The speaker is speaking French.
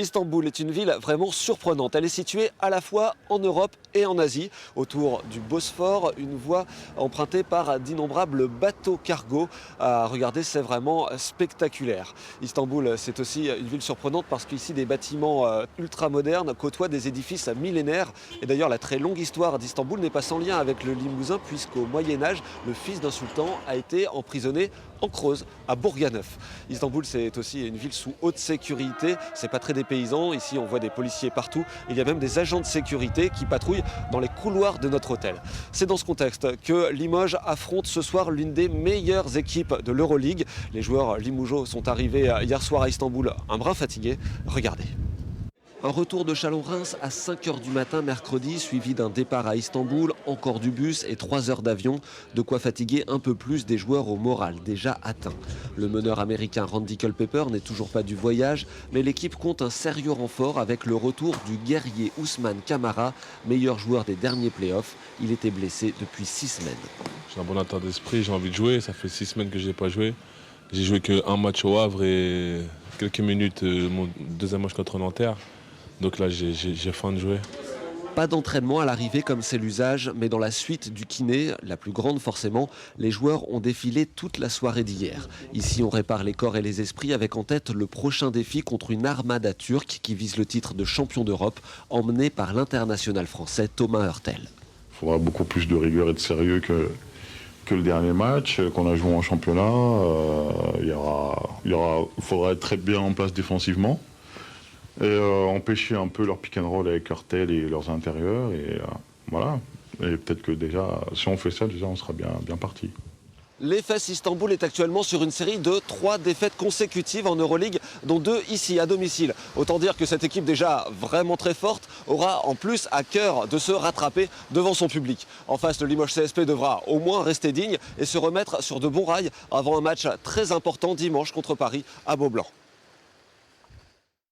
Istanbul est une ville vraiment surprenante. Elle est située à la fois en Europe et en Asie. Autour du Bosphore, une voie empruntée par d'innombrables bateaux cargo. À regarder, c'est vraiment spectaculaire. Istanbul, c'est aussi une ville surprenante parce qu'ici, des bâtiments ultra-modernes côtoient des édifices millénaires. Et d'ailleurs, la très longue histoire d'Istanbul n'est pas sans lien avec le Limousin, puisqu'au Moyen-Âge, le fils d'un sultan a été emprisonné en Creuse, à Bourganeuf. Istanbul, c'est aussi une ville sous haute sécurité. C'est pas très dépaysant. Ici, on voit des policiers partout. Il y a même des agents de sécurité qui patrouillent dans les couloirs de notre hôtel. C'est dans ce contexte que Limoges affronte ce soir l'une des meilleures équipes de l'Euroleague. Les joueurs limougeaux sont arrivés hier soir à Istanbul un brin fatigués. Regardez. Un retour de Chalon-Reims à 5h du matin mercredi, suivi d'un départ à Istanbul, encore du bus et 3 heures d'avion. De quoi fatiguer un peu plus des joueurs au moral déjà atteint. Le meneur américain Randy Culpepper n'est toujours pas du voyage, mais l'équipe compte un sérieux renfort avec le retour du guerrier Ousmane Camara, meilleur joueur des derniers playoffs. Il était blessé depuis 6 semaines. J'ai un bon état d'esprit, j'ai envie de jouer. Ça fait 6 semaines que je n'ai pas joué. J'ai joué qu'un match au Havre et quelques minutes mon deuxième match contre Nanterre. Donc là, j'ai faim de jouer. Pas d'entraînement à l'arrivée comme c'est l'usage, mais dans la suite du kiné, la plus grande forcément, les joueurs ont défilé toute la soirée d'hier. Ici, on répare les corps et les esprits avec en tête le prochain défi contre une armada turque qui vise le titre de champion d'Europe, emmené par l'international français Thomas Hurtel. Il faudra beaucoup plus de rigueur et de sérieux que le dernier match qu'on a joué en championnat. Il faudra être très bien en place défensivement. Et empêcher un peu leur pick and roll avec Hurtel et leurs intérieurs. Et voilà. Et peut-être que déjà, si on fait ça, déjà, on sera bien parti. L'Efes Istanbul est actuellement sur une série de 3 défaites consécutives en Euroleague, dont 2 ici à domicile. Autant dire que cette équipe déjà vraiment très forte aura en plus à cœur de se rattraper devant son public. En face, le Limoges CSP devra au moins rester digne et se remettre sur de bons rails avant un match très important dimanche contre Paris à Beaublanc.